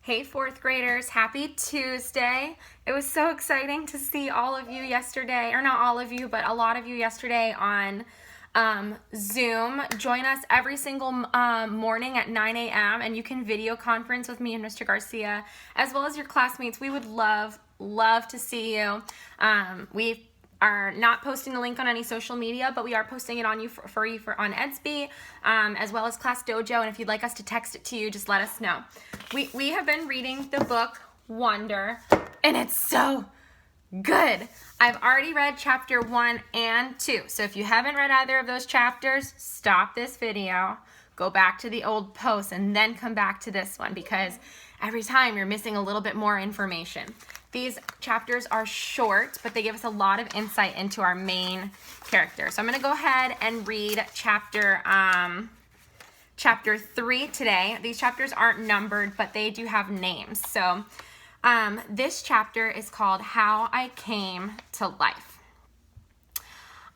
Hey, fourth graders, happy Tuesday. It was so exciting to see all of you yesterday, or not all of you, but a lot of you yesterday on Zoom. Join us every single morning at 9 a.m. and you can video conference with me and Mr. Garcia, as well as your classmates. We would love to see you. We are not posting the link on any social media, but we are posting it on you for on Edsby, as well as Class Dojo. And if you'd like us to text it to you, just let us know. We have been reading the book Wonder, and it's so good. I've already read chapter 1 and 2. So if you haven't read either of those chapters, stop this video, go back to the old post, and then come back to this one, because every time you're missing a little bit more information. These chapters are short, but they give us a lot of insight into our main character. So I'm going to go ahead and read chapter 3 today. These chapters aren't numbered, but they do have names. So this chapter is called How I Came to Life.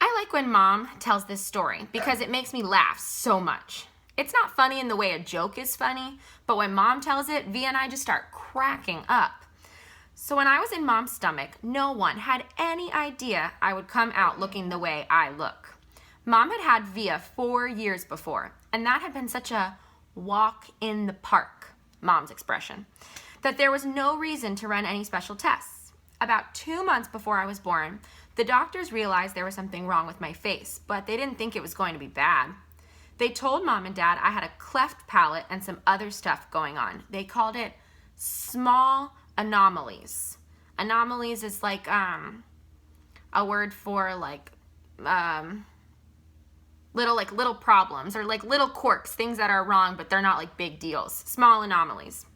I like when Mom tells this story because it makes me laugh so much. It's not funny in the way a joke is funny, but when Mom tells it, Via and I just start cracking up. So when I was in Mom's stomach, no one had any idea I would come out looking the way I look. Mom had had Via 4 years before, and that had been such a walk in the park, Mom's expression, that there was no reason to run any special tests. About 2 months before I was born, the doctors realized there was something wrong with my face, but they didn't think it was going to be bad. They told Mom and Dad I had a cleft palate and some other stuff going on. They called it small anomalies. Anomalies is like a word for little problems, or like little quirks, things that are wrong but they're not like big deals. Small anomalies.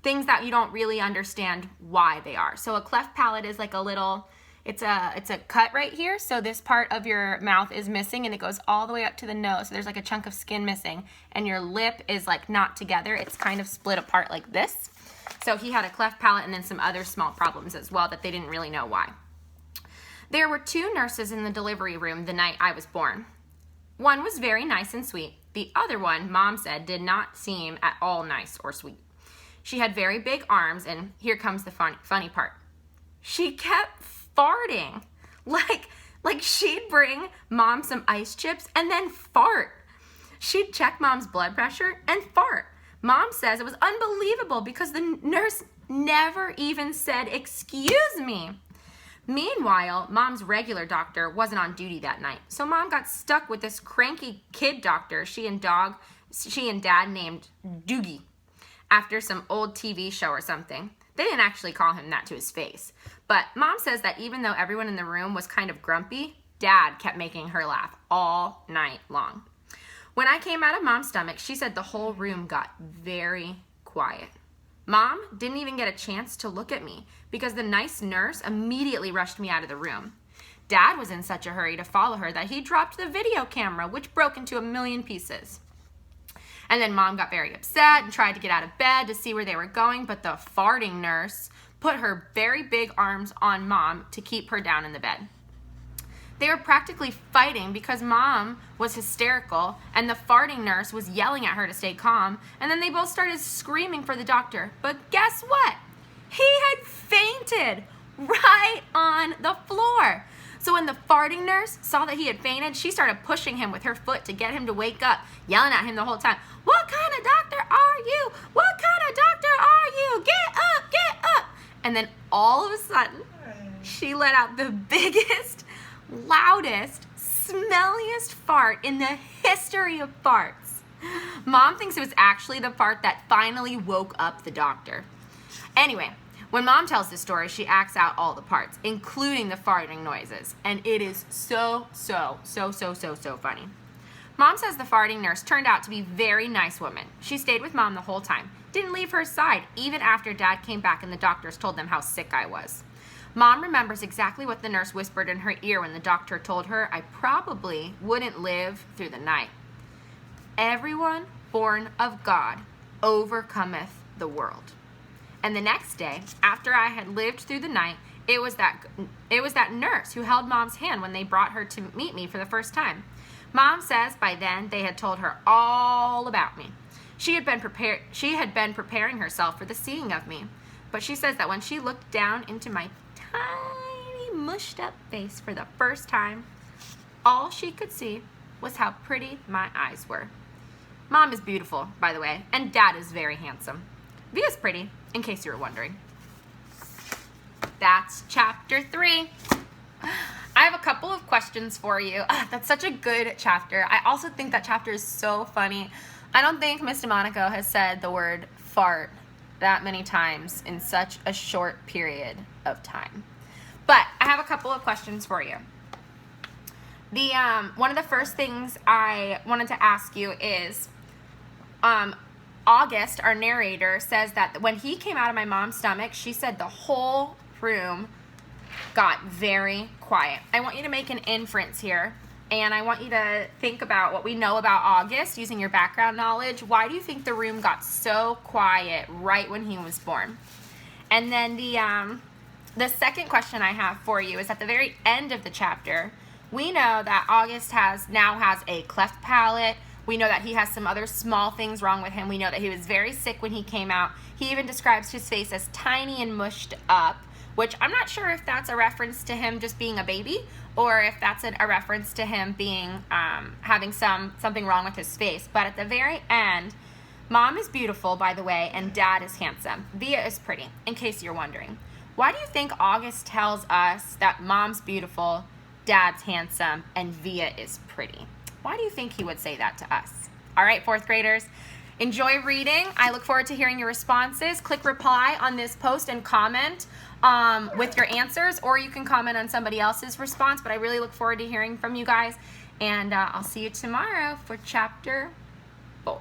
Things that you don't really understand why they are. So a cleft palate is like a little, it's a cut right here. So this part of your mouth is missing and it goes all the way up to the nose. So there's like a chunk of skin missing and your lip is like not together. It's kind of split apart like this. So he had a cleft palate and then some other small problems as well that they didn't really know why. There were 2 nurses in the delivery room the night I was born. One was very nice and sweet. The other one, Mom said, did not seem at all nice or sweet. She had very big arms, and here comes the funny part. She kept farting. Like she'd bring Mom some ice chips and then fart. She'd check Mom's blood pressure and fart. Mom says it was unbelievable because the nurse never even said, "Excuse me." Meanwhile, Mom's regular doctor wasn't on duty that night, so Mom got stuck with this cranky kid doctor she and Dad named Doogie, after some old TV show or something. They didn't actually call him that to his face, but Mom says that even though everyone in the room was kind of grumpy, Dad kept making her laugh all night long. When I came out of Mom's stomach, she said the whole room got very quiet. Mom didn't even get a chance to look at me because the nice nurse immediately rushed me out of the room. Dad was in such a hurry to follow her that he dropped the video camera, which broke into a million pieces. And then Mom got very upset and tried to get out of bed to see where they were going, but the farting nurse put her very big arms on Mom to keep her down in the bed. They were practically fighting because Mom was hysterical and the farting nurse was yelling at her to stay calm, and then they both started screaming for the doctor. But guess what? He had fainted right on the floor. So when the farting nurse saw that he had fainted, she started pushing him with her foot to get him to wake up, yelling at him the whole time, "What kind of doctor are you? What kind of doctor are you? Get up, get up." And then all of a sudden, she let out the biggest, loudest, smelliest fart in the history of farts. Mom thinks it was actually the fart that finally woke up the doctor. Anyway, when Mom tells this story, she acts out all the parts, including the farting noises, and it is so funny. Mom says the farting nurse turned out to be a very nice woman. She stayed with Mom the whole time, didn't leave her side, even after Dad came back and the doctors told them how sick I was. Mom remembers exactly what the nurse whispered in her ear when the doctor told her I probably wouldn't live through the night. "Everyone born of God overcometh the world." And the next day, after I had lived through the night, it was that nurse who held Mom's hand when they brought her to meet me for the first time. Mom says by then they had told her all about me. She had been preparing herself for the seeing of me. But she says that when she looked down into my tiny, mushed up face for the first time, all she could see was how pretty my eyes were. Mom is beautiful, by the way, and Dad is very handsome. Via's pretty, in case you were wondering. That's chapter 3. I have a couple of questions for you. That's such a good chapter. I also think that chapter is so funny. I don't think Miss DeMonico has said the word fart that many times in such a short period of time. But I have a couple of questions for you. One of the first things I wanted to ask you is, August, our narrator, says that when he came out of my mom's stomach, she said the whole room got very quiet. I want you to make an inference here, and I want you to think about what we know about August using your background knowledge. Why do you think the room got so quiet right when he was born? And then the second question I have for you is at the very end of the chapter, we know that August now has a cleft palate. We know that he has some other small things wrong with him. We know that he was very sick when he came out. He even describes his face as tiny and mushed up, which I'm not sure if that's a reference to him just being a baby or if that's a reference to him being having something wrong with his face. But at the very end, Mom is beautiful, by the way, and Dad is handsome. Via is pretty, in case you're wondering. Why do you think August tells us that Mom's beautiful, Dad's handsome, and Via is pretty? Why do you think he would say that to us? All right, 4th graders, enjoy reading. I look forward to hearing your responses. Click reply on this post and comment with your answers, or you can comment on somebody else's response, but I really look forward to hearing from you guys, and I'll see you tomorrow for chapter 4.